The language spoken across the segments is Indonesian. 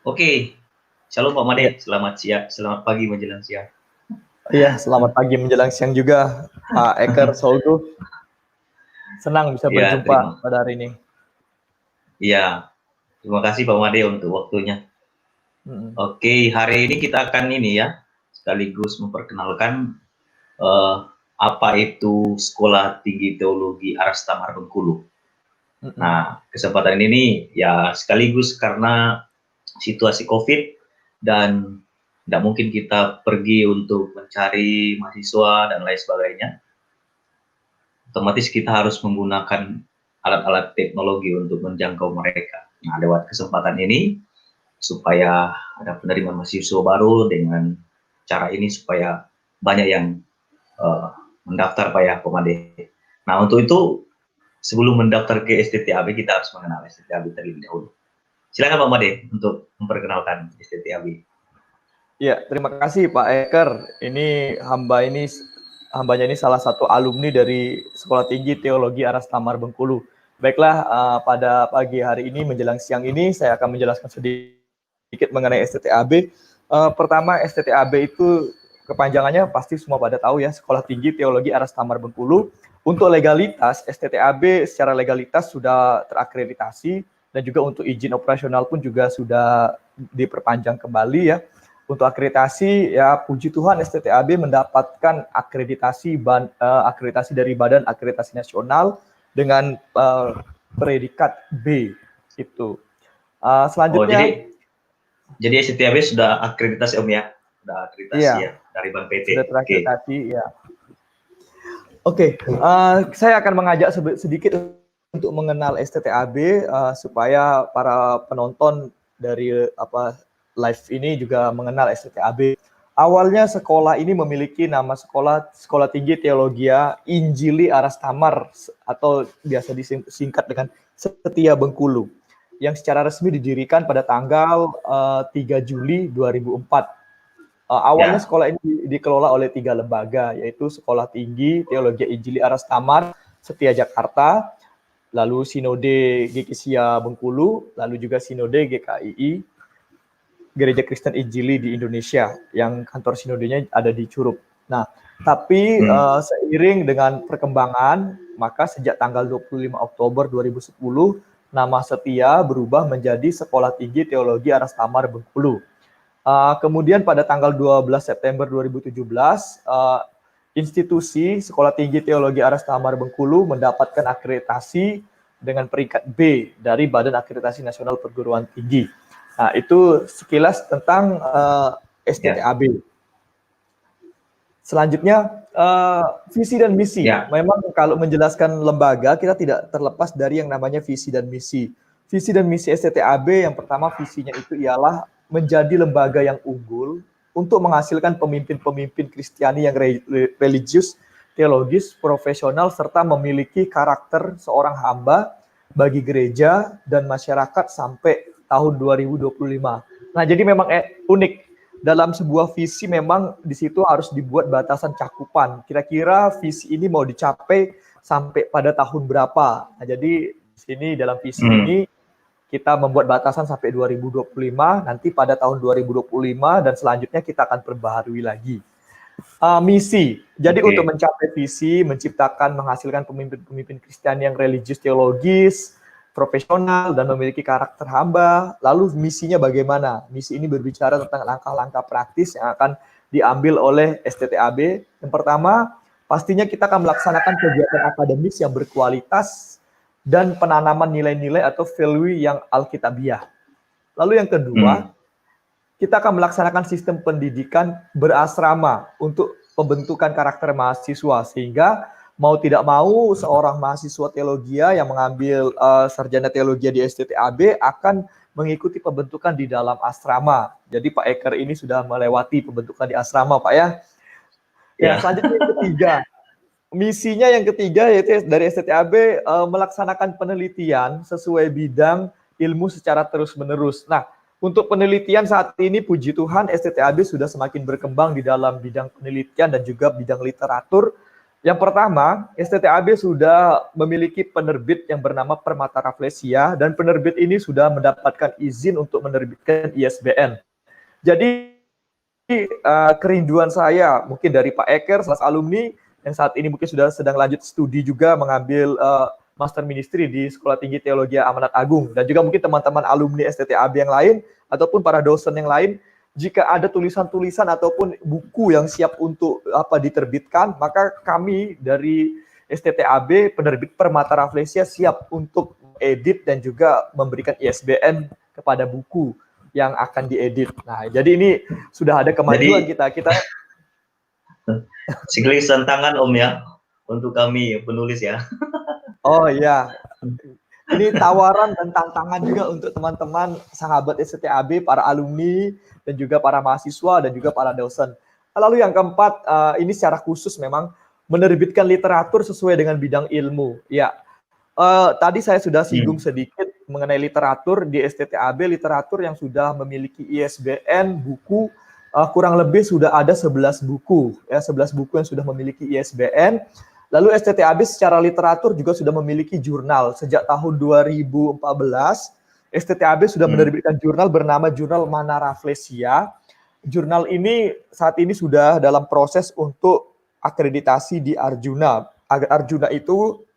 Oke, shalom Pak Made, Ya, selamat siang, selamat pagi menjelang siang. iya, selamat pagi menjelang siang juga, Pak Eker Solgo. Senang bisa Ya, berjumpa pada hari ini. iya, terima kasih Pak Made untuk waktunya. Mm-mm. Oke, hari ini kita akan ini ya, sekaligus memperkenalkan eh, apa itu Sekolah Tinggi Teologi Arastamar Bengkulu. Mm-mm. Nah, kesempatan ini ya sekaligus karena situasi COVID dan tidak mungkin kita pergi untuk mencari mahasiswa dan lain sebagainya. Otomatis kita harus menggunakan alat-alat teknologi untuk menjangkau mereka. Nah, lewat kesempatan ini, supaya ada penerimaan mahasiswa baru dengan cara ini supaya banyak yang uh, mendaftar Pak ya, Komade. Nah, untuk itu sebelum mendaftar ke STTAB kita harus mengenal STTAB terlebih dahulu. Silakan Pak Made untuk memperkenalkan STTAB. Ya, terima kasih Pak Eker. Hambanya ini salah satu alumni dari Sekolah Tinggi Teologi Arastamar Bengkulu. Baiklah, pada pagi hari ini menjelang siang ini saya akan menjelaskan sedikit mengenai STTAB. Pertama, STTAB itu kepanjangannya pasti semua pada tahu ya, Sekolah Tinggi Teologi Arastamar Bengkulu. Untuk legalitas, STTAB secara legalitas sudah terakreditasi dan juga untuk izin operasional pun juga sudah diperpanjang kembali ya. Untuk akreditasi ya puji Tuhan STTAB mendapatkan akreditasi dari Badan Akreditasi Nasional dengan predikat B itu. Oh, Selanjutnya jadi STTAB sudah akreditasi Om ya? Sudah akreditasi iya ya dari Bank PT. sudah Oke. terakreditasi ya. Oke, saya akan mengajak sedikit untuk mengenal STTAB supaya para penonton dari live ini juga mengenal STTAB. Awalnya sekolah ini memiliki nama Sekolah Tinggi Teologia Injili Arastamar atau biasa disingkat dengan Setia Bengkulu yang secara resmi didirikan pada tanggal 3 Juli 2004. Awalnya Ya. sekolah ini dikelola oleh 3 lembaga, yaitu Sekolah Tinggi Teologi Injili Arastamar Setia Jakarta, lalu Sinode GKSIA Bengkulu, lalu juga Sinode GKII Gereja Kristen Injili di Indonesia yang kantor sinodenya ada di Curup. Nah, tapi seiring dengan perkembangan, maka sejak tanggal 25 Oktober 2010 nama Setia berubah menjadi Sekolah Tinggi Teologi Arastamar Bengkulu. Kemudian pada tanggal 12 September 2017, institusi Sekolah Tinggi Teologi Arastamar Bengkulu mendapatkan akreditasi dengan peringkat B dari Badan Akreditasi Nasional Perguruan Tinggi. Nah, itu sekilas tentang STTAB. Selanjutnya, visi dan misi. Ya. Memang kalau menjelaskan lembaga, kita tidak terlepas dari yang namanya visi dan misi. Visi dan misi STTAB yang pertama visinya itu ialah menjadi lembaga yang unggul untuk menghasilkan pemimpin-pemimpin Kristiani yang religius, teologis, profesional, serta memiliki karakter seorang hamba bagi gereja dan masyarakat sampai tahun 2025. Nah, jadi memang unik. Dalam sebuah visi memang di situ harus dibuat batasan cakupan. Kira-kira visi ini mau dicapai sampai pada tahun berapa. Nah, jadi di sini dalam visi ini kita membuat batasan sampai 2025, nanti pada tahun 2025 dan selanjutnya kita akan perbaharui lagi. Misi. Jadi untuk mencapai visi, menciptakan, menghasilkan pemimpin-pemimpin Kristen yang religius teologis, profesional, dan memiliki karakter hamba. Lalu misinya bagaimana? Misi ini berbicara tentang langkah-langkah praktis yang akan diambil oleh STTAB. Yang pertama, pastinya kita akan melaksanakan kegiatan akademis yang berkualitas dan penanaman nilai-nilai atau value yang alkitabiah. Lalu yang kedua, kita akan melaksanakan sistem pendidikan berasrama untuk pembentukan karakter mahasiswa, sehingga mau tidak mau seorang mahasiswa teologi yang mengambil sarjana teologi di STTAB akan mengikuti pembentukan di dalam asrama. Jadi Pak Eker ini sudah melewati pembentukan di asrama, Pak ya. Ya, selanjutnya yang ketiga. Misinya yang ketiga yaitu dari STTAB melaksanakan penelitian sesuai bidang ilmu secara terus-menerus. Nah, untuk penelitian saat ini puji Tuhan STTAB sudah semakin berkembang di dalam bidang penelitian dan juga bidang literatur. Yang pertama, STTAB sudah memiliki penerbit yang bernama Permata Rafflesia, dan penerbit ini sudah mendapatkan izin untuk menerbitkan ISBN. Jadi kerinduan saya mungkin dari Pak Eker, salah alumni yang saat ini mungkin sudah sedang lanjut studi juga mengambil Master Ministry di Sekolah Tinggi Teologi Amanat Agung, dan juga mungkin teman-teman alumni STTAB yang lain ataupun para dosen yang lain, jika ada tulisan-tulisan ataupun buku yang siap untuk diterbitkan, maka kami dari STTAB penerbit Permata Rafflesia siap untuk edit dan juga memberikan ISBN kepada buku yang akan diedit. Nah, jadi ini sudah ada kemajuan kita sekaligus tantangan Om ya untuk kami penulis ya. Oh iya, ini tawaran dan tantangan juga untuk teman-teman sahabat STAB, para alumni, dan juga para mahasiswa, dan juga para dosen. Lalu yang keempat, ini secara khusus memang menerbitkan literatur sesuai dengan bidang ilmu. Ya, tadi saya sudah singgung sedikit mengenai literatur di STTAB, literatur yang sudah memiliki ISBN, buku, kurang lebih sudah ada 11 buku, ya 11 buku yang sudah memiliki ISBN. Lalu STTAB secara literatur juga sudah memiliki jurnal. Sejak tahun 2014, STTAB sudah menerbitkan jurnal bernama Jurnal Mana Rafflesia. Jurnal ini saat ini sudah dalam proses untuk akreditasi di Arjuna. Arjuna itu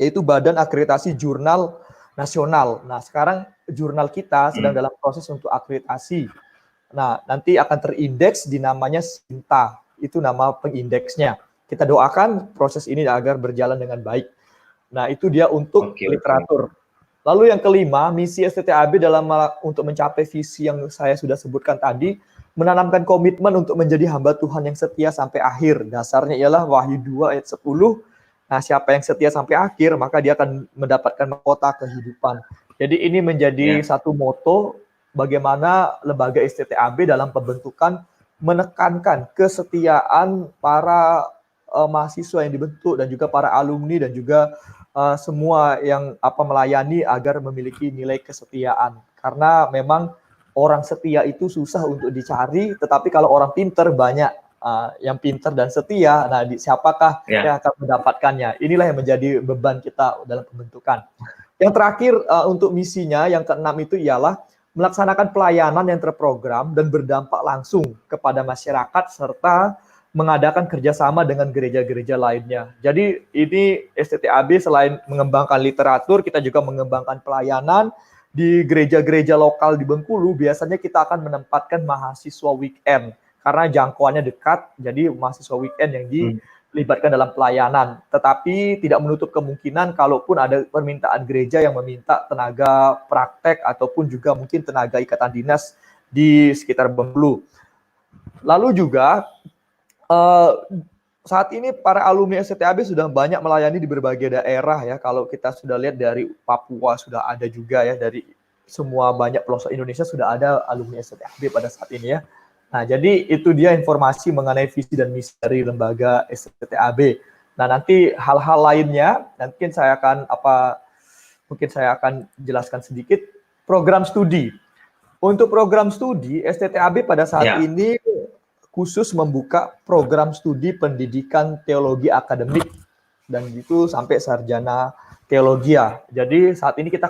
yaitu Badan Akreditasi Jurnal Nasional. Nah, sekarang jurnal kita sedang dalam proses untuk akreditasi. Nah, nanti akan terindeks di namanya SINTA. Itu nama pengindeksnya. Kita doakan proses ini agar berjalan dengan baik. Nah, itu dia untuk literatur. Lalu yang kelima, misi STTAB dalam untuk mencapai visi yang saya sudah sebutkan tadi, menanamkan komitmen untuk menjadi hamba Tuhan yang setia sampai akhir. Dasarnya ialah Wahyu 2 ayat 10. Nah, siapa yang setia sampai akhir, maka dia akan mendapatkan mahkota kehidupan. Jadi ini menjadi satu moto bagaimana lembaga STTAB dalam pembentukan menekankan kesetiaan para mahasiswa yang dibentuk dan juga para alumni dan juga semua yang melayani agar memiliki nilai kesetiaan. Karena memang orang setia itu susah untuk dicari, tetapi kalau orang pinter banyak yang pinter dan setia. Nah, siapakah yang akan mendapatkannya? Inilah yang menjadi beban kita dalam pembentukan. Yang terakhir untuk misinya yang keenam itu ialah melaksanakan pelayanan yang terprogram dan berdampak langsung kepada masyarakat serta mengadakan kerjasama dengan gereja-gereja lainnya. Jadi ini STTAB selain mengembangkan literatur, kita juga mengembangkan pelayanan di gereja-gereja lokal di Bengkulu. Biasanya kita akan menempatkan mahasiswa weekend karena jangkauannya dekat, jadi mahasiswa weekend yang dilibatkan dalam pelayanan. Tetapi tidak menutup kemungkinan kalaupun ada permintaan gereja yang meminta tenaga praktek ataupun juga mungkin tenaga ikatan dinas di sekitar Bengkulu. Lalu juga saat ini para alumni STTAB sudah banyak melayani di berbagai daerah ya. Kalau kita sudah lihat dari Papua sudah ada juga ya, dari semua banyak pelosok Indonesia sudah ada alumni STTAB pada saat ini ya. Nah, jadi itu dia informasi mengenai visi dan misi dari lembaga STTAB. Nah, nanti hal-hal lainnya mungkin saya akan jelaskan sedikit program studi. Untuk program studi STTAB pada saat ini khusus membuka program studi pendidikan teologi akademik dan itu sampai sarjana teologi. Jadi saat ini kita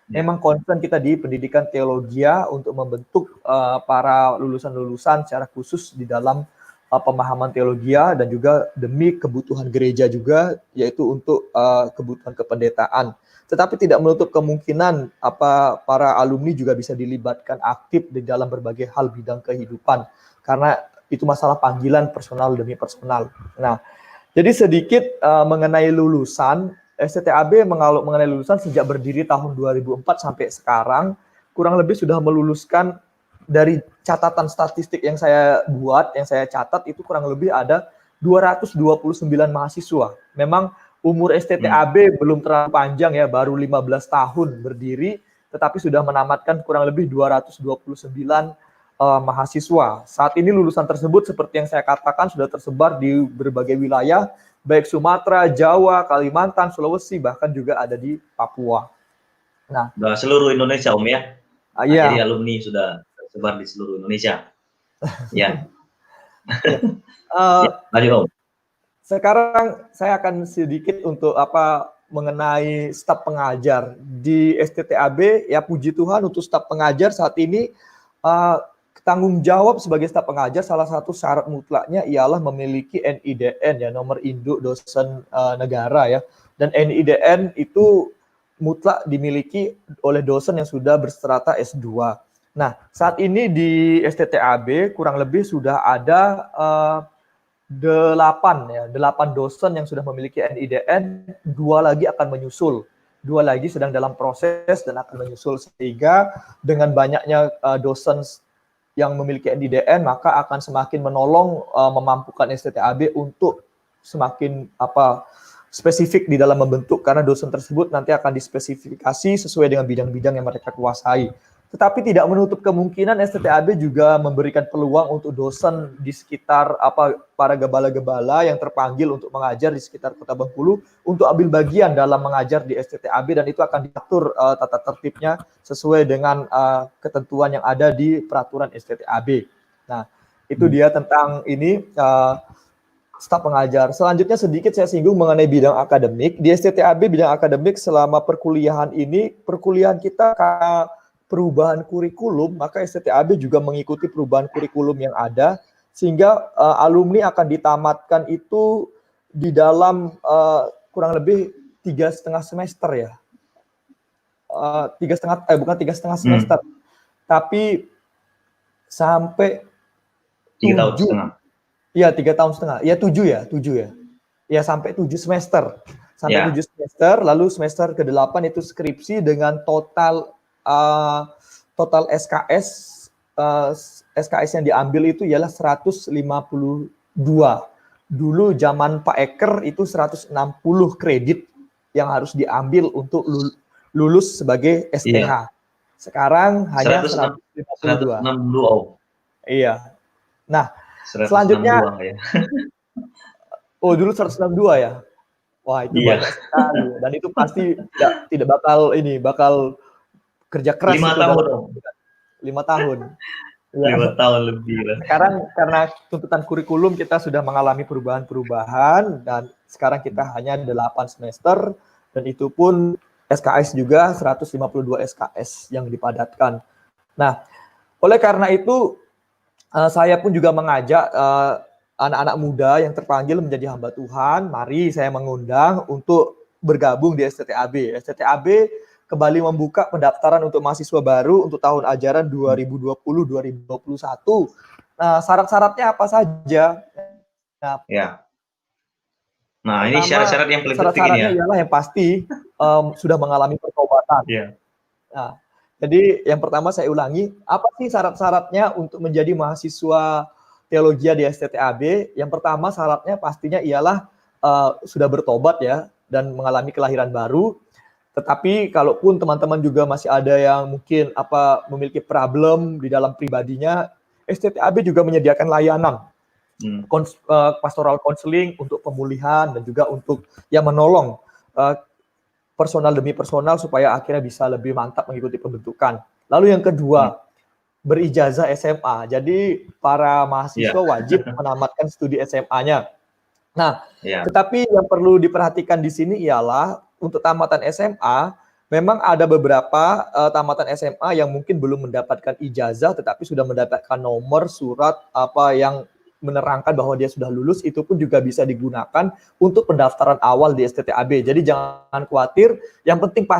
memang concern kita di pendidikan teologi untuk membentuk para lulusan-lulusan secara khusus di dalam pemahaman teologi dan juga demi kebutuhan gereja juga, yaitu untuk kebutuhan kependetaan. Tetapi tidak menutup kemungkinan para alumni juga bisa dilibatkan aktif di dalam berbagai hal bidang kehidupan. Karena itu masalah panggilan personal demi personal. Nah, jadi sedikit mengenai lulusan, STTAB mengenai lulusan sejak berdiri tahun 2004 sampai sekarang, kurang lebih sudah meluluskan dari catatan statistik yang saya buat, yang saya catat, itu kurang lebih ada 229 mahasiswa. Memang umur STTAB belum terlalu panjang ya, baru 15 tahun berdiri, tetapi sudah menamatkan kurang lebih 229 mahasiswa. Saat ini lulusan tersebut seperti yang saya katakan sudah tersebar di berbagai wilayah, baik Sumatera, Jawa, Kalimantan, Sulawesi, bahkan juga ada di Papua. Nah, seluruh Indonesia Om ya. Iya. Jadi alumni sudah tersebar di seluruh Indonesia. Ya. Lanjut Om. Sekarang saya akan sedikit untuk mengenai staf pengajar di STTAB. Ya puji Tuhan untuk staf pengajar saat ini tanggung jawab sebagai staf pengajar salah satu syarat mutlaknya ialah memiliki NIDN ya, nomor induk dosen negara ya. Dan NIDN itu mutlak dimiliki oleh dosen yang sudah berstrata S2. Nah, saat ini di STTAB kurang lebih sudah ada 8 dosen yang sudah memiliki NIDN, 2 lagi akan menyusul. 2 lagi sedang dalam proses dan akan menyusul, sehingga dengan banyaknya dosen yang memiliki NIDN maka akan semakin menolong memampukan STTAB untuk semakin spesifik di dalam membentuk, karena dosen tersebut nanti akan dispesifikasi sesuai dengan bidang-bidang yang mereka kuasai. Tetapi tidak menutup kemungkinan STTAB juga memberikan peluang untuk dosen di sekitar para gembala-gembala yang terpanggil untuk mengajar di sekitar Kota Bengkulu untuk ambil bagian dalam mengajar di STTAB, dan itu akan diatur tata tertibnya sesuai dengan ketentuan yang ada di peraturan STTAB. Nah, itu dia tentang ini staf pengajar. Selanjutnya sedikit saya singgung mengenai bidang akademik. Di STTAB bidang akademik selama perkuliahan ini, perkuliahan kita perubahan kurikulum, maka STTAB juga mengikuti perubahan kurikulum yang ada, sehingga alumni akan ditamatkan itu di dalam kurang lebih 3,5 semester ya. 3,5 semester, tapi sampai 3 tahun setengah. Iya, 3 tahun setengah. Ya 7 ya. Ya sampai 7 semester. Sampai 7 semester, lalu semester ke-8 itu skripsi dengan total SKS yang diambil itu ialah 152. Dulu zaman Pak Eker itu 160 kredit yang harus diambil untuk lulus sebagai STH. Iya. Sekarang hanya 152. 162. Iya. Nah, selanjutnya ya. Oh, dulu 162 ya. Wah, itu banyak sekali, dan itu pasti tidak bakal kerja keras. 5 tahun dong. 5 tahun. 5 tahun lebih lah. Sekarang karena tuntutan kurikulum kita sudah mengalami perubahan-perubahan, dan sekarang kita hanya 8 semester, dan itu pun SKS juga 152 SKS yang dipadatkan. Nah, oleh karena itu saya pun juga mengajak anak-anak muda yang terpanggil menjadi hamba Tuhan, mari saya mengundang untuk bergabung di STTAB. STTAB kembali membuka pendaftaran untuk mahasiswa baru untuk tahun ajaran 2020-2021. Nah, syarat-syaratnya apa saja? Nah, ini syarat-syarat yang paling penting ini ya. Ialah yang pasti sudah mengalami pertobatan. Nah, jadi yang pertama saya ulangi, apa sih syarat-syaratnya untuk menjadi mahasiswa teologi di STTAB? Yang pertama syaratnya pastinya ialah sudah bertobat ya, dan mengalami kelahiran baru. Tetapi kalaupun teman-teman juga masih ada yang mungkin memiliki problem di dalam pribadinya, STTAB juga menyediakan layanan pastoral counseling untuk pemulihan dan juga untuk yang menolong personal demi personal supaya akhirnya bisa lebih mantap mengikuti pembentukan. Lalu yang kedua, berijazah SMA. Jadi para mahasiswa wajib menamatkan studi SMA-nya. Nah, tetapi yang perlu diperhatikan di sini ialah untuk tamatan SMA, memang ada beberapa tamatan SMA yang mungkin belum mendapatkan ijazah, tetapi sudah mendapatkan nomor surat yang menerangkan bahwa dia sudah lulus. Itu pun juga bisa digunakan untuk pendaftaran awal di STTAB. Jadi jangan khawatir. Yang penting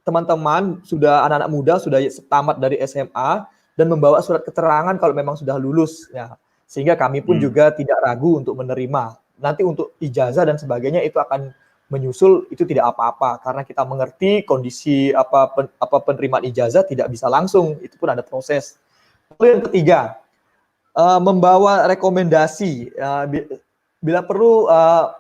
teman-teman sudah anak-anak muda sudah tamat dari SMA dan membawa surat keterangan kalau memang sudah lulus. Ya, sehingga kami pun juga tidak ragu untuk menerima. Nanti untuk ijazah dan sebagainya itu akan menyusul, itu tidak apa-apa karena kita mengerti kondisi penerimaan ijazah tidak bisa langsung, itu pun ada proses. Lalu yang ketiga, membawa rekomendasi. Bila perlu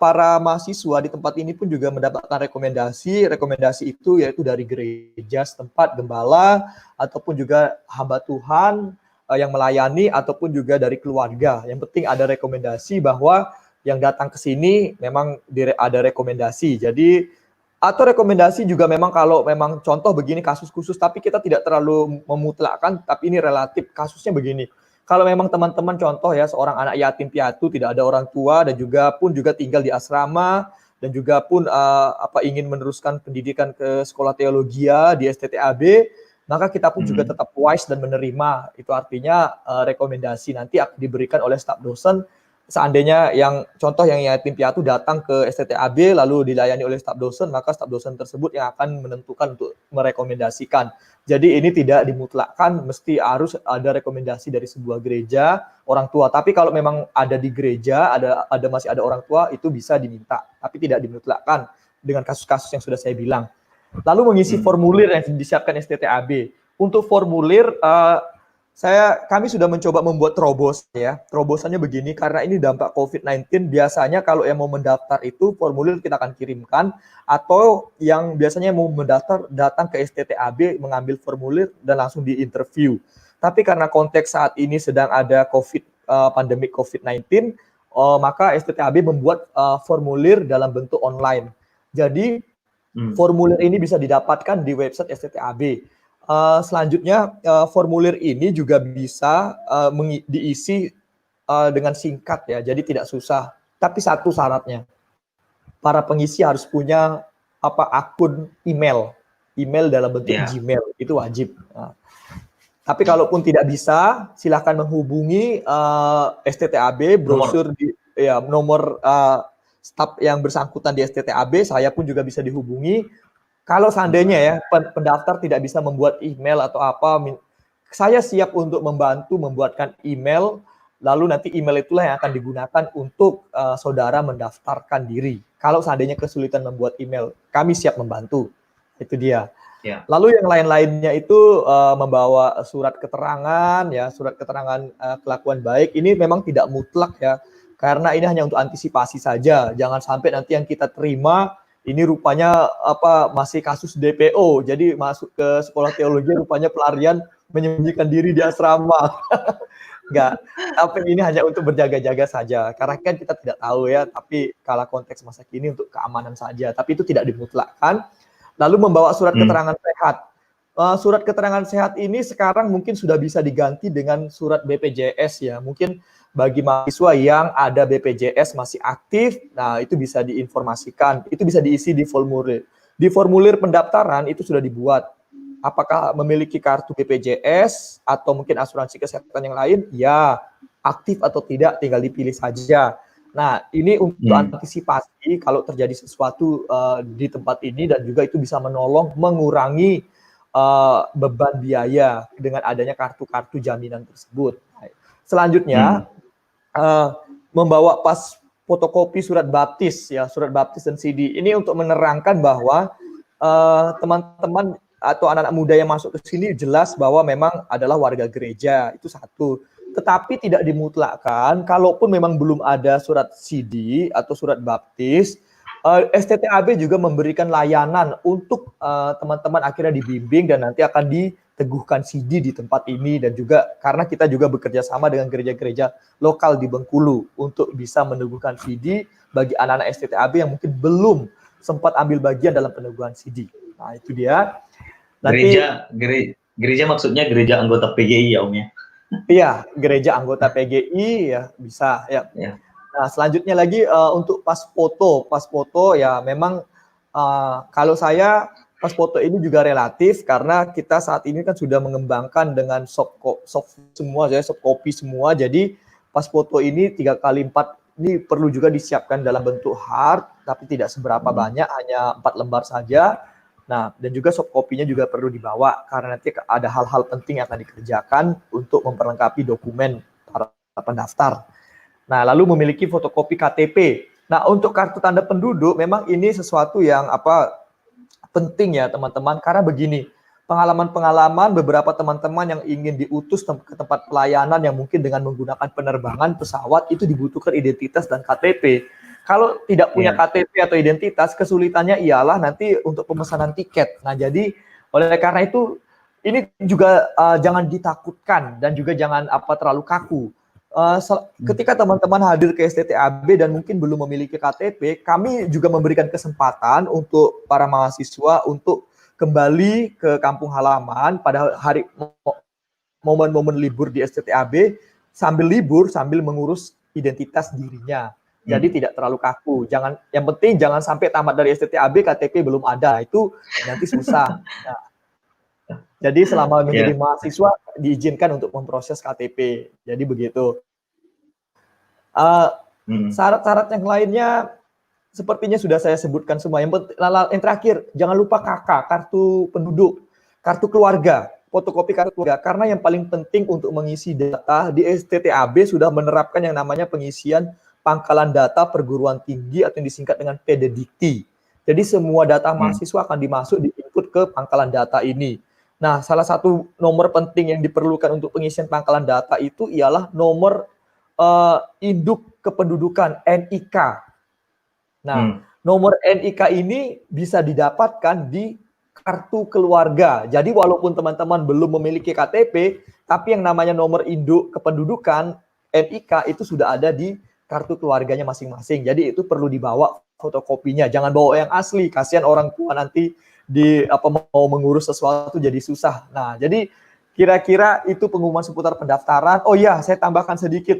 para mahasiswa di tempat ini pun juga mendapatkan rekomendasi. Rekomendasi itu yaitu dari gereja setempat, gembala, ataupun juga hamba Tuhan yang melayani, ataupun juga dari keluarga. Yang penting ada rekomendasi bahwa yang datang ke sini memang ada rekomendasi. Jadi atau rekomendasi juga memang kalau memang contoh begini kasus khusus, tapi kita tidak terlalu memutlakkan, tapi ini relatif kasusnya begini. kalau memang teman-teman contoh ya seorang anak yatim piatu tidak ada orang tua dan juga tinggal di asrama dan juga pun ingin meneruskan pendidikan ke sekolah teologia di STTAB, maka kita pun juga tetap wise dan menerima. Itu artinya rekomendasi nanti akan diberikan oleh staf dosen. Seandainya yang contoh yang yatim piatu datang ke STTAB lalu dilayani oleh staf dosen, maka staf dosen tersebut yang akan menentukan untuk merekomendasikan. Jadi ini tidak dimutlakkan mesti harus ada rekomendasi dari sebuah gereja orang tua. Tapi kalau memang ada di gereja, masih ada orang tua, itu bisa diminta. Tapi tidak dimutlakkan dengan kasus-kasus yang sudah saya bilang. Lalu mengisi formulir yang disiapkan STTAB. Untuk formulir kami sudah mencoba membuat terobosan ya. Terobosannya begini, karena ini dampak COVID-19, biasanya kalau yang mau mendaftar itu formulir kita akan kirimkan, atau yang biasanya mau mendaftar datang ke STTAB mengambil formulir dan langsung diinterview. Tapi karena konteks saat ini sedang ada pandemi COVID-19, maka STTAB membuat formulir dalam bentuk online. Jadi formulir ini bisa didapatkan di website STTAB. Selanjutnya formulir ini juga bisa diisi dengan singkat ya, jadi tidak susah. Tapi satu syaratnya, para pengisi harus punya akun email dalam bentuk Gmail, itu wajib. Nah, tapi kalaupun tidak bisa, silakan menghubungi STTAB, brosur nomor staf yang bersangkutan di STTAB, saya pun juga bisa dihubungi. Kalau seandainya ya pendaftar tidak bisa membuat email atau apa, saya siap untuk membantu membuatkan email, lalu nanti email itulah yang akan digunakan untuk saudara mendaftarkan diri. Kalau seandainya kesulitan membuat email, kami siap membantu. Itu dia. Ya. Lalu yang lain-lainnya itu membawa surat keterangan ya, surat keterangan kelakuan baik. Ini memang tidak mutlak ya, karena ini hanya untuk antisipasi saja. Jangan sampai nanti yang kita terima ini rupanya masih kasus DPO, jadi masuk ke sekolah teologi rupanya pelarian menyembunyikan diri di asrama. Enggak, tapi ini hanya untuk berjaga-jaga saja, karena kan kita tidak tahu ya, tapi kala konteks masa kini untuk keamanan saja, tapi itu tidak dimutlakkan. Lalu membawa surat keterangan sehat. Surat keterangan sehat ini sekarang mungkin sudah bisa diganti dengan surat BPJS ya, mungkin bagi mahasiswa yang ada BPJS masih aktif, nah itu bisa diinformasikan, itu bisa diisi di formulir. Di formulir pendaftaran itu sudah dibuat. Apakah memiliki kartu BPJS atau mungkin asuransi kesehatan yang lain? Ya, aktif atau tidak tinggal dipilih saja. Nah, ini untuk antisipasi kalau terjadi sesuatu di tempat ini dan juga itu bisa menolong mengurangi beban biaya dengan adanya kartu-kartu jaminan tersebut. Selanjutnya, membawa pas fotokopi surat baptis ya, surat baptis dan CD. Ini untuk menerangkan bahwa teman-teman atau anak-anak muda yang masuk ke sini jelas bahwa memang adalah warga gereja, itu satu. Tetapi tidak dimutlakkan, kalaupun memang belum ada surat CD atau surat baptis, STTAB juga memberikan layanan untuk teman-teman akhirnya dibimbing dan nanti akan diteguhkan CD di tempat ini, dan juga karena kita juga bekerja sama dengan gereja-gereja lokal di Bengkulu untuk bisa meneguhkan CD bagi anak-anak STTAB yang mungkin belum sempat ambil bagian dalam peneguhan CD. Nah, itu dia. Nanti, gereja maksudnya gereja anggota PGI ya Om ya? Iya, gereja anggota PGI ya bisa ya. Nah, selanjutnya lagi untuk pas foto ya memang kalau saya pas foto ini juga relatif karena kita saat ini kan sudah mengembangkan dengan soft copy semua. Jadi pas foto ini 3x4 ini perlu juga disiapkan dalam bentuk hard, tapi tidak seberapa banyak, hanya 4 lembar saja. Nah, dan juga soft copy-nya juga perlu dibawa karena nanti ada hal-hal penting yang akan dikerjakan untuk memperlengkapi dokumen para pendaftar. Nah, lalu memiliki fotokopi KTP. Nah, untuk kartu tanda penduduk memang ini sesuatu yang penting ya teman-teman, karena begini, pengalaman-pengalaman beberapa teman-teman yang ingin diutus ke tempat pelayanan yang mungkin dengan menggunakan penerbangan pesawat itu dibutuhkan identitas dan KTP. Kalau tidak punya KTP atau identitas, kesulitannya ialah nanti untuk pemesanan tiket. Nah, jadi oleh karena itu ini juga jangan ditakutkan dan juga jangan terlalu kaku. Ketika teman-teman hadir ke STTAB dan mungkin belum memiliki KTP, kami juga memberikan kesempatan untuk para mahasiswa untuk kembali ke kampung halaman pada hari momen-momen libur di STTAB sambil libur sambil mengurus identitas dirinya. Jadi tidak terlalu kaku. Yang penting jangan sampai tamat dari STTAB KTP belum ada. Itu nanti susah. Nah, jadi selama menjadi mahasiswa diizinkan untuk memproses KTP. Jadi begitu. Syarat-syarat yang lainnya sepertinya sudah saya sebutkan semua. Yang terakhir, jangan lupa KK, kartu penduduk, kartu keluarga, fotokopi kartu keluarga. Karena yang paling penting untuk mengisi data di STTAB sudah menerapkan yang namanya pengisian pangkalan data perguruan tinggi atau yang disingkat dengan PDDikti. Jadi semua data mahasiswa akan dimasuk diinput ke pangkalan data ini. Nah, salah satu nomor penting yang diperlukan untuk pengisian pangkalan data itu ialah nomor induk kependudukan NIK. Nah, nomor NIK ini bisa didapatkan di kartu keluarga. Jadi walaupun teman-teman belum memiliki KTP, tapi yang namanya nomor induk kependudukan NIK itu sudah ada di kartu keluarganya masing-masing. Jadi itu perlu dibawa fotokopinya. Jangan bawa yang asli, kasihan orang tua nanti mau mengurus sesuatu jadi susah. Nah, jadi kira-kira itu pengumuman seputar pendaftaran. Oh ya, saya tambahkan sedikit.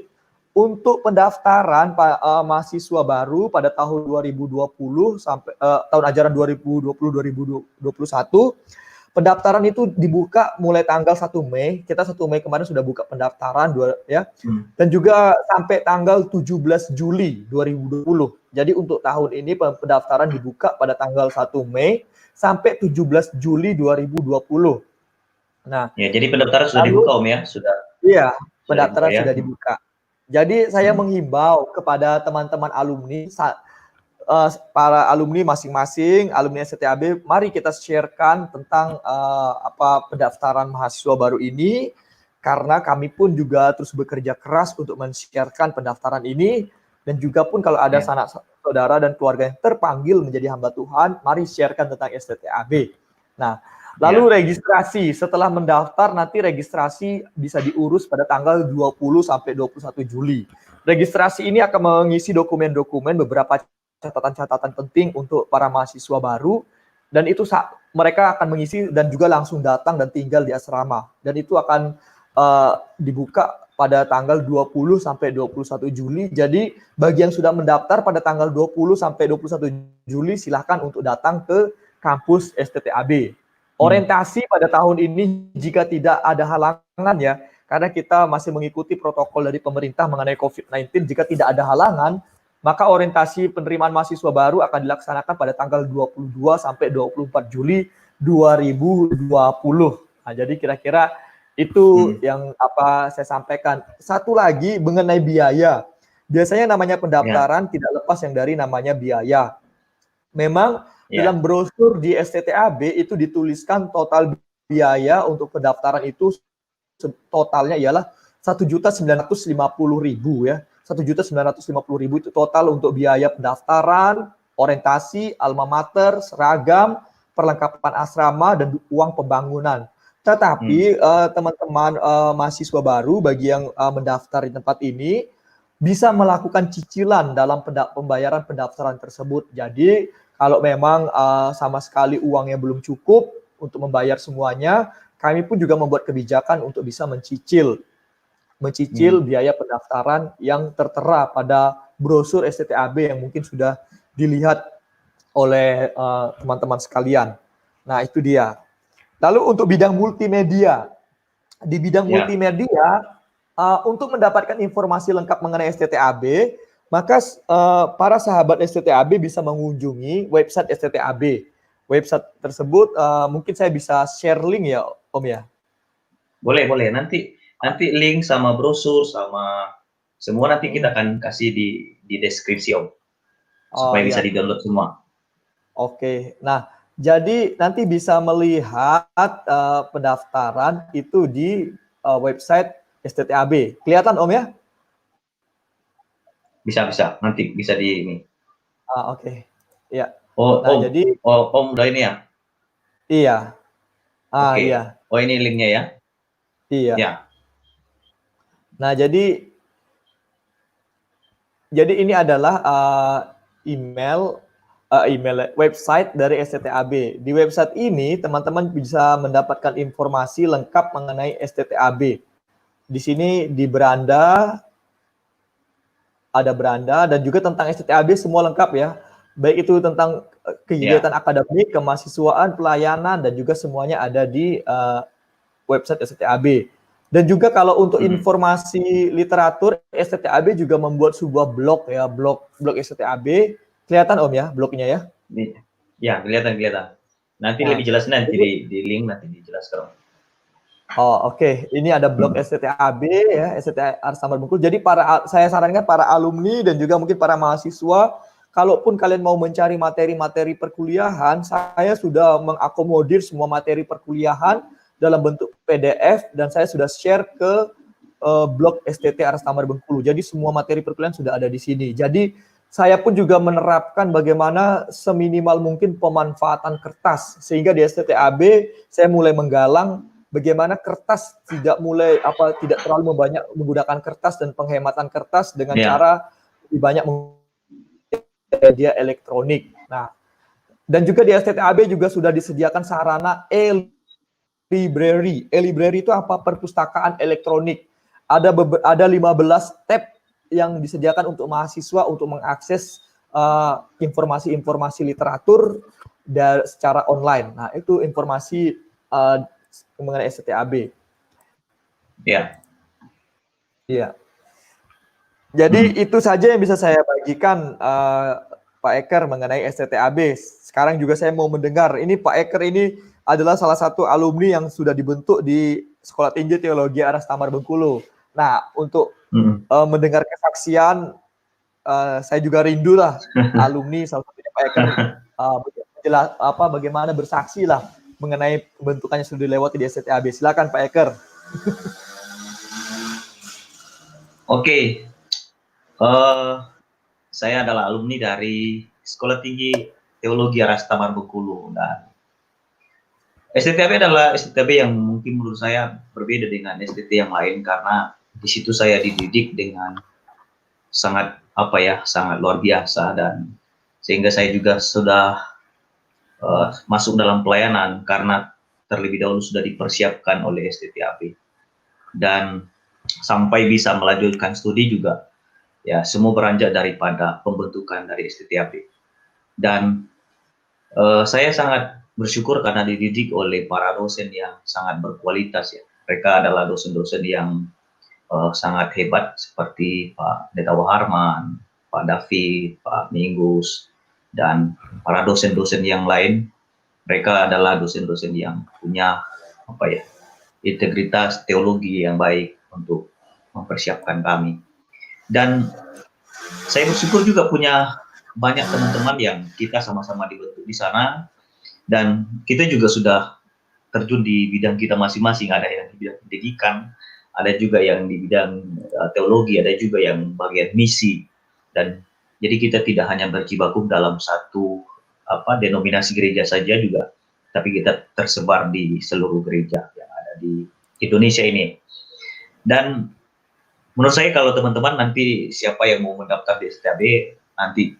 Untuk pendaftaran mahasiswa baru pada tahun 2020 sampai tahun ajaran 2020-2021, pendaftaran itu dibuka mulai tanggal 1 Mei. Kita 1 Mei kemarin sudah buka pendaftaran ya. Dan juga sampai tanggal 17 Juli 2020. Jadi untuk tahun ini pendaftaran dibuka pada tanggal 1 Mei sampai 17 Juli 2020. Nah, ya, jadi pendaftaran sudah dibuka Om ya, sudah. Iya, pendaftaran sudah dibuka. Jadi saya menghimbau kepada teman-teman alumni, para alumni masing-masing, alumni STTAB, mari kita sharekan tentang pendaftaran mahasiswa baru ini, karena kami pun juga terus bekerja keras untuk men-sharekan pendaftaran ini, dan juga pun kalau ada sanak saudara dan keluarga yang terpanggil menjadi hamba Tuhan, mari sharekan tentang STTAB. Nah, lalu registrasi, setelah mendaftar nanti registrasi bisa diurus pada tanggal 20 sampai 21 Juli. Registrasi ini akan mengisi dokumen-dokumen, beberapa catatan-catatan penting untuk para mahasiswa baru, dan itu mereka akan mengisi dan juga langsung datang dan tinggal di asrama. Dan itu akan dibuka pada tanggal 20 sampai 21 Juli. Jadi bagi yang sudah mendaftar pada tanggal 20 sampai 21 Juli silahkan untuk datang ke kampus STTAB. Orientasi pada tahun ini jika tidak ada halangan ya, karena kita masih mengikuti protokol dari pemerintah mengenai COVID-19, jika tidak ada halangan, maka orientasi penerimaan mahasiswa baru akan dilaksanakan pada tanggal 22 sampai 24 Juli 2020. Nah, jadi kira-kira itu yang saya sampaikan. Satu lagi mengenai biaya. Biasanya namanya pendaftaran tidak lepas yang dari namanya biaya. Memang dalam brosur di STTAB itu dituliskan total biaya untuk pendaftaran itu totalnya ialah 1.950.000 ya. 1.950.000 itu total untuk biaya pendaftaran, orientasi, alma mater, seragam, perlengkapan asrama, dan uang pembangunan. Tetapi teman-teman mahasiswa baru bagi yang mendaftar di tempat ini bisa melakukan cicilan dalam pembayaran pendaftaran tersebut. Jadi kalau memang sama sekali uangnya belum cukup untuk membayar semuanya, kami pun juga membuat kebijakan untuk bisa mencicil biaya pendaftaran yang tertera pada brosur STTAB yang mungkin sudah dilihat oleh teman-teman sekalian. Nah, itu dia. Lalu untuk bidang multimedia, di bidang multimedia, untuk mendapatkan informasi lengkap mengenai STTAB, maka para sahabat STTAB bisa mengunjungi website STTAB. Website tersebut mungkin saya bisa share link ya, Om ya? Boleh. Nanti link sama brosur sama semua nanti kita akan kasih di deskripsi Om, supaya bisa di-download semua. Oke, nah jadi nanti bisa melihat pendaftaran itu di website STTAB. Kelihatan Om ya? Bisa. Nanti bisa di ini. Oke. Ya. Om, jadi Om udah ini ya? Iya. Oke. Iya. Oh, ini linknya ya? Iya. Ya. Nah, jadi ini adalah email website dari STTAB. Di website ini teman-teman bisa mendapatkan informasi lengkap mengenai STTAB. Di sini di beranda ada beranda dan juga tentang STTAB semua lengkap ya. Baik itu tentang kegiatan akademik, kemahasiswaan, pelayanan dan juga semuanya ada di website STTAB. Dan juga kalau untuk informasi literatur, STTAB juga membuat sebuah blog ya, blog STTAB. Kelihatan Om ya, blognya ya? Ya, kelihatan. Nanti lebih jelas nanti di link nanti dijelaskan. Oh, oke. Ini ada blog STTAB ya, STT Ars Samar Bengkulu. Jadi saya sarankan para alumni dan juga mungkin para mahasiswa, kalaupun kalian mau mencari materi-materi perkuliahan, saya sudah mengakomodir semua materi perkuliahan dalam bentuk PDF dan saya sudah share ke blog STT Ars Samar Bengkulu. Jadi semua materi perkuliahan sudah ada di sini. Jadi saya pun juga menerapkan bagaimana seminimal mungkin pemanfaatan kertas, sehingga di STTAB saya mulai menggalang bagaimana kertas tidak terlalu banyak menggunakan kertas dan penghematan kertas dengan cara lebih banyak media elektronik. Nah, dan juga di STTAB juga sudah disediakan sarana e-library. E-library itu apa? Perpustakaan elektronik. Ada 15 tab yang disediakan untuk mahasiswa untuk mengakses informasi-informasi literatur secara online. Nah, itu informasi mengenai STTAB. Iya. Jadi itu saja yang bisa saya bagikan Pak Eker mengenai STTAB. Sekarang juga saya mau mendengar, ini Pak Eker ini adalah salah satu alumni yang sudah dibentuk di Sekolah Tinggi Teologi Ars Samar Bengkulu. Nah, untuk mendengar kesaksian, saya juga rindu lah alumni salah satunya Pak Eker bagaimana bersaksi lah mengenai pembentukannya sudah dilewati di STTAB. Silakan Pak Eker. Oke. Saya adalah alumni dari Sekolah Tinggi Teologi Ars Samar Bengkulu dan STTAB adalah STTAB yang mungkin menurut saya berbeda dengan STT yang lain karena di situ saya dididik dengan sangat luar biasa dan sehingga saya juga sudah masuk dalam pelayanan karena terlebih dahulu sudah dipersiapkan oleh STTAB dan sampai bisa melanjutkan studi juga ya semua beranjak daripada pembentukan dari STTAB dan saya sangat bersyukur karena dididik oleh para dosen yang sangat berkualitas ya. Mereka adalah dosen-dosen yang sangat hebat seperti Pak Deta Waharman, Pak David, Pak Minggus, dan para dosen-dosen yang lain. Mereka adalah dosen-dosen yang punya integritas teologi yang baik untuk mempersiapkan kami. Dan saya bersyukur juga punya banyak teman-teman yang kita sama-sama dibentuk di sana dan kita juga sudah terjun di bidang kita masing-masing. Ada yang di bidang pendidikan, ada juga yang di bidang teologi, ada juga yang bagian misi. Dan jadi kita tidak hanya berjibaku dalam satu denominasi gereja saja juga, tapi kita tersebar di seluruh gereja yang ada di Indonesia ini. Dan menurut saya kalau teman-teman nanti siapa yang mau mendaftar di STTAB nanti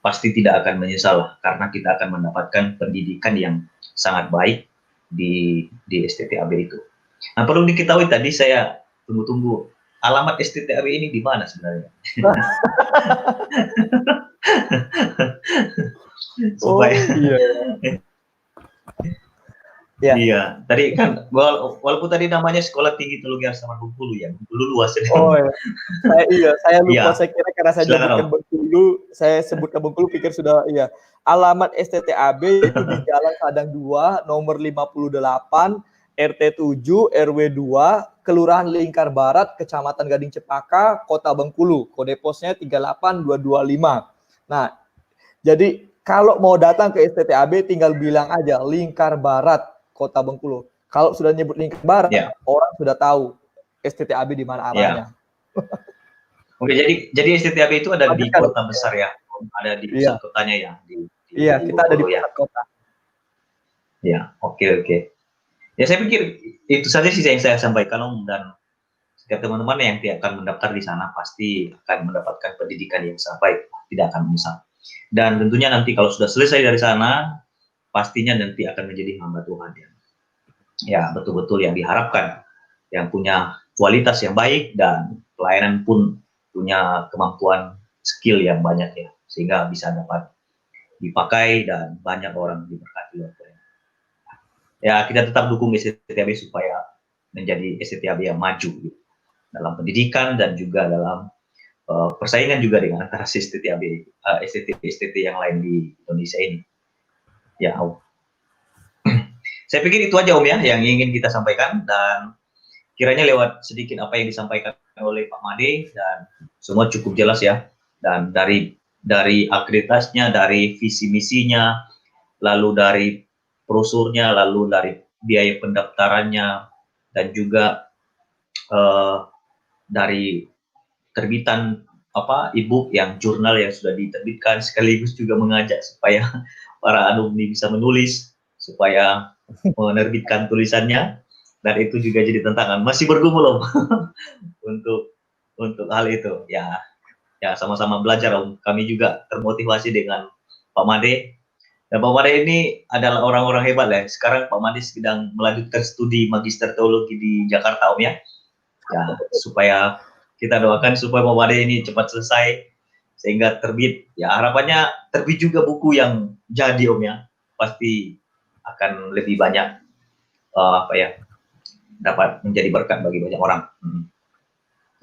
pasti tidak akan menyesal karena kita akan mendapatkan pendidikan yang sangat baik di STTAB itu. Nah, perlu diketahui tadi saya tunggu-tunggu alamat STTAB ini di mana sebenarnya? Iya, tadi kan walaupun tadi namanya Sekolah Tinggi Teologi Ars Samar Bengkulu ya, Bengkulu luas ya. Saya lupa, saya kira karena saya sebutkan Bengkulu, saya sebutkan Bengkulu pikir sudah iya. Alamat STTAB itu di Jalan Sadang 2, nomor 58, RT 7, RW 2, Kelurahan Lingkar Barat, Kecamatan Gading Cepaka, Kota Bengkulu. Kode posnya 38225. Nah, jadi kalau mau datang ke STTAB tinggal bilang aja Lingkar Barat, Kota Bengkulu. Kalau sudah nyebut Lingkar Barat, orang sudah tahu STTAB di mana arahnya. Oke, jadi STTAB itu ada di kota besar ya, ada di pusat kotanya ya. Iya, kita ada di pusat kota. Ya, oke. Ya saya pikir itu saja sih yang saya sampaikan Om, dan setiap teman-teman yang akan mendaftar di sana pasti akan mendapatkan pendidikan yang sangat baik, tidak akan menyesal. Dan tentunya nanti kalau sudah selesai dari sana, pastinya nanti akan menjadi hamba Tuhan yang ya betul-betul yang diharapkan, yang punya kualitas yang baik dan pelayanan pun punya kemampuan skill yang banyak ya, sehingga bisa dapat dipakai dan banyak orang diberkati oleh Tuhan. Ya, kita tetap dukung STTAB supaya menjadi STTAB yang maju gitu, dalam pendidikan dan juga dalam persaingan juga dengan antara STTAB, STT yang lain di Indonesia ini. Ya, Om. Saya pikir itu aja Om ya yang ingin kita sampaikan, dan kiranya lewat sedikit apa yang disampaikan oleh Pak Made dan semua cukup jelas ya, dan dari akreditasinya, dari visi misinya, lalu dari brosurnya, lalu dari biaya pendaftarannya, dan juga dari terbitan e-book yang jurnal yang sudah diterbitkan, sekaligus juga mengajak supaya para alumni bisa menulis, supaya menerbitkan tulisannya, dan itu juga jadi tantangan. Masih bergumul Om untuk hal itu. Ya, sama-sama belajar Om. Kami juga termotivasi dengan Pak Made. Dan Pak Made ini adalah orang-orang hebat ya. Sekarang Pak Made sedang melanjutkan studi Magister Teologi di Jakarta Om ya. Ya, supaya kita doakan supaya Pak Made ini cepat selesai sehingga terbit. Ya, harapannya terbit juga buku yang jadi Om ya. Pasti akan lebih banyak dapat menjadi berkat bagi banyak orang.